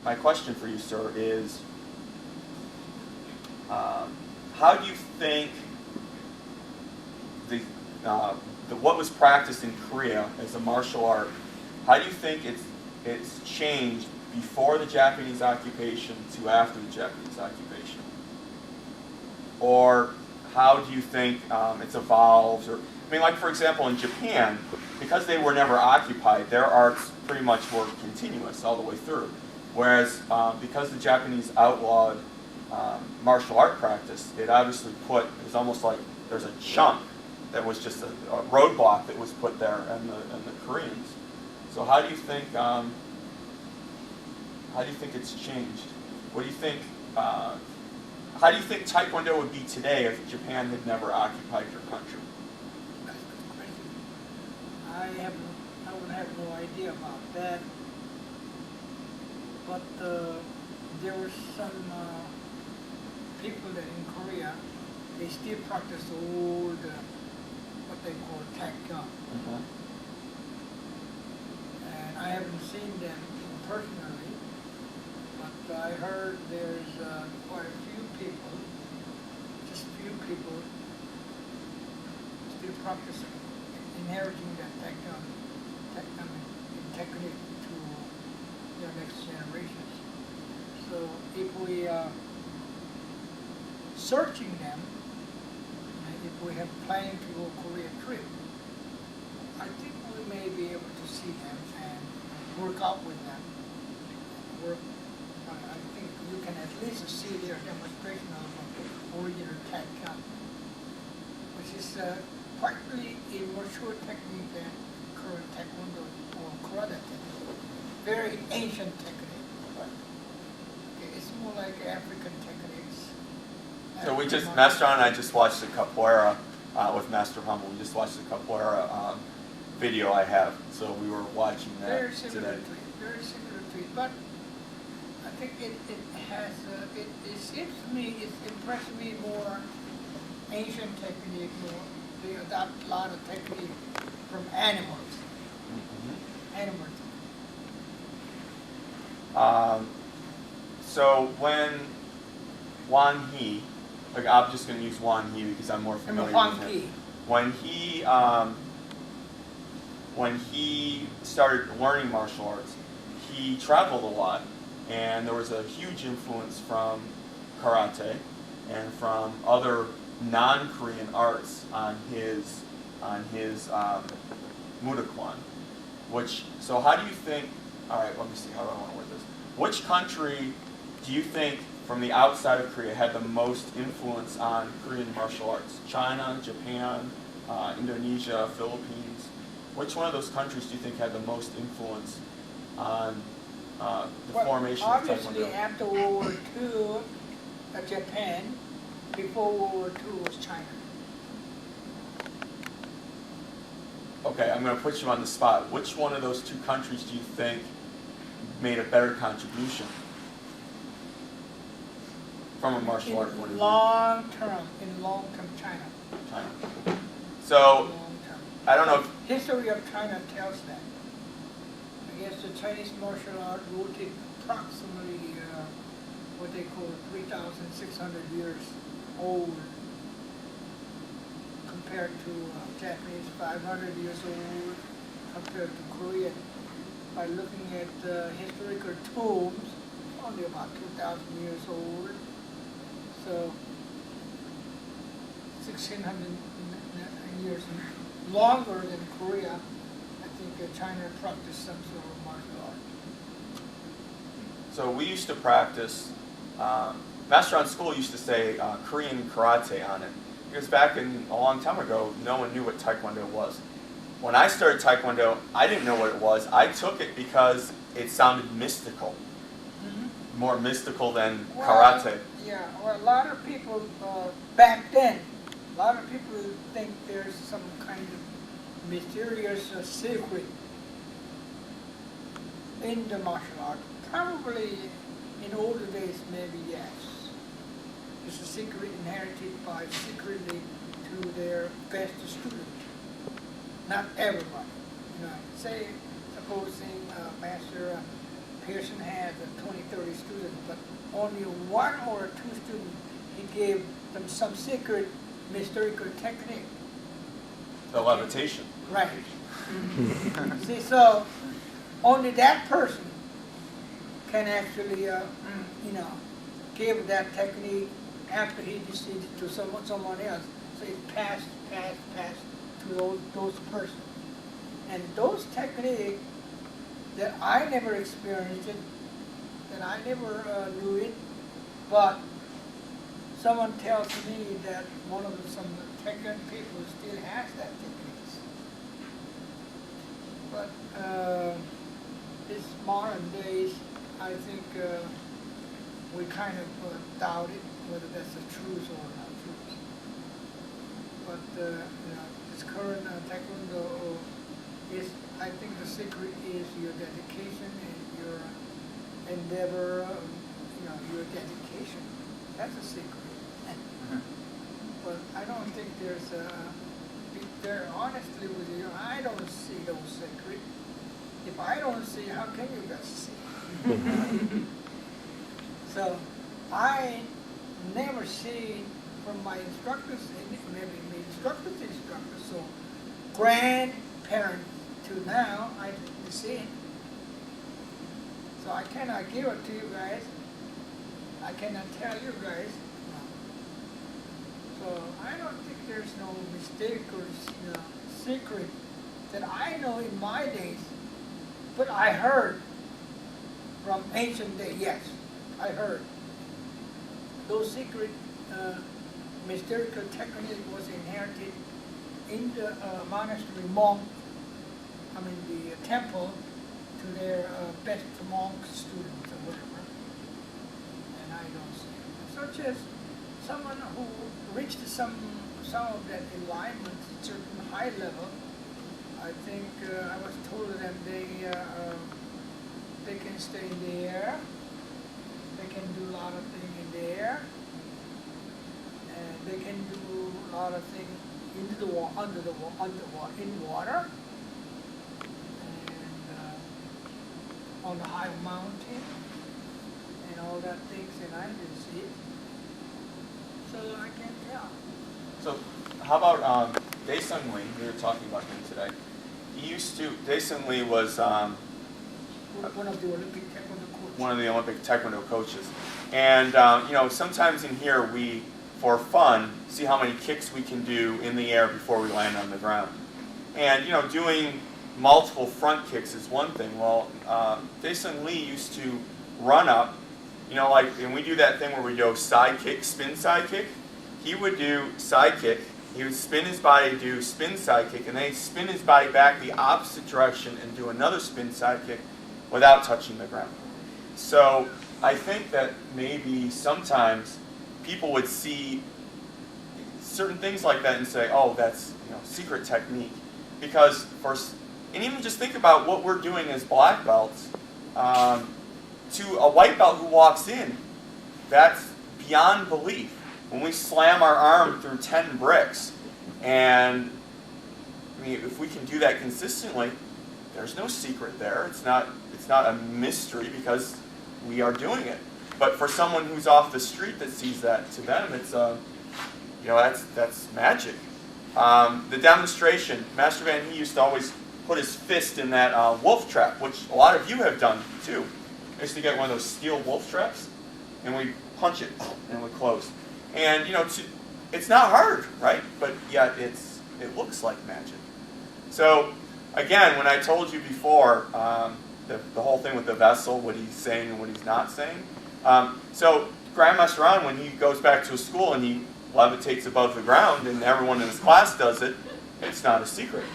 my question for you, sir, is how do you think what was practiced in Korea as a martial art, how do you think it's changed before the Japanese occupation to after the Japanese occupation? Or how do you think it's evolved? Or, I mean, like for example, in Japan, because they were never occupied, their arts pretty much were continuous all the way through. Whereas because the Japanese outlawed martial art practice, it obviously it was almost like there's a chunk that was just a roadblock that was put there in the Koreans. So how do you think it's changed? What do you think? How do you think Taekwondo would be today if Japan had never occupied your country? That's a good question. I would have no idea about that. But there were some people that in Korea, they still practice old, what they call Taekwondo. Mm-hmm. And I haven't seen them personally, but I heard there's quite a few people, just a few people, still practicing, inheriting that technique to their next generations. So if we are searching them, and if we have planning to go Korea trip, I think we may be able to see them and work out with them. I think you can at least see their demonstration of original Taekwondo, which is practically a mature technique than current Taekwondo or karate technique. Very ancient technique. Okay, it's more like African techniques. So Master Ahn and I just watched the capoeira with Master Hummel. We just watched the capoeira video I have. So we were watching that very similar today. to it, very similar to it. But I think it has, it seems to me, it's impressed me more ancient technique, more, they adopt a lot of technique from animals. Mm-hmm. Animals. So when Wan He, like I'm just going to use Wan He because I'm more familiar with him. When he started learning martial arts, he traveled a lot, and there was a huge influence from karate and from other non-Korean arts on his Mudokwan. So how do you think? All right, let me see. How do I want to word this? Which country do you think, from the outside of Korea, had the most influence on Korean martial arts? China, Japan, Indonesia, Philippines? Which one of those countries do you think had the most influence on the formation of obviously, Taekwondo? after World War II, Japan. Before World War II was China. Okay, I'm going to put you on the spot. Which one of those two countries do you think made a better contribution from a martial art point of view? In long term, China. China. So, I don't know if... History of China tells that. I guess the Chinese martial art rotated approximately what they call 3,600 years old compared to Japanese 500 years old compared to Korea. By looking at historical tombs, only about 2,000 years old. So 1,600 years longer than Korea. I think China practiced some sort of martial art. So we used to practice, Master Ahn school used to say Korean karate on it. Because back a long time ago, no one knew what Taekwondo was. When I started Taekwondo, I didn't know what it was. I took it because it sounded mystical. Mm-hmm. More mystical than karate. Yeah, well, a lot of people back then, a lot of people think there's some kind of mysterious secret in the martial art. Probably in older days, maybe yes. It's a secret inherited by secretly to their best student. Not everybody. You know, supposing Master Pearson has 20, 30 only one or two students, he gave them some secret mystical technique. The levitation. Right. See, so only that person can actually, give that technique after he deceived to someone else. So it passed to those persons. And those techniques that I never experienced it, that I never knew it, but someone tells me that some Tekken people still has that techniques. But this modern days, I think we kind of doubt it, whether that's the truth or not truth. But this current Taekwondo is, I think the secret is your dedication and your endeavor, your dedication. That's a secret. But I don't think there's there honestly with you, I don't see those secrets. If I don't see, how can you guys see? So I never see from my instructors, maybe instructors, so grandparents to now, I didn't see it. So I cannot give it to you guys. I cannot tell you guys. So I don't think there's no mistake or secret that I know in my days. But I heard from ancient days, yes, I heard. Those secret mystical technique was inherited in the monastery monk, the temple, to their best monk students or whatever. And I don't see it. Such as someone who reached some of that enlightenment at a certain high level. I think I was told that they can stay in the air, they can do a lot of things in the air, and they can do a lot of things in water, and on the high mountain, and all that things, and I didn't see it. So I can't tell. So how about Dae-Sung Lee? We were talking about him today. Dae-Sung Lee was one of the Olympic Taekwondo coaches. One of the Olympic Taekwondo coaches. And sometimes in here we, for fun, see how many kicks we can do in the air before we land on the ground. And doing multiple front kicks is one thing. Well, Dae-Sung Lee used to run up, and we do that thing where we do side kick, spin side kick. He would do side kick, he would spin his body, do spin side kick, and then he'd spin his body back the opposite direction and do another spin side kick without touching the ground. So I think that maybe sometimes people would see certain things like that and say, oh, that's secret technique. Because and even just think about what we're doing as black belts. To a white belt who walks in, that's beyond belief. When we slam our arm through 10 bricks, and if we can do that consistently, there's no secret there. It's not a mystery because we are doing it. But for someone who's off the street that sees that, to them it's that's magic. The demonstration, Master Van He used to always put his fist in that wolf trap, which a lot of you have done too. I used to get one of those steel wolf traps, and we punch it, and it would close. And it's not hard, right? But yet it looks like magic. So again, when I told you before the whole thing with the vessel, what he's saying and what he's not saying. So Grandmaster Ahn, when he goes back to his school and he levitates above the ground, and everyone in his class does it, it's not a secret.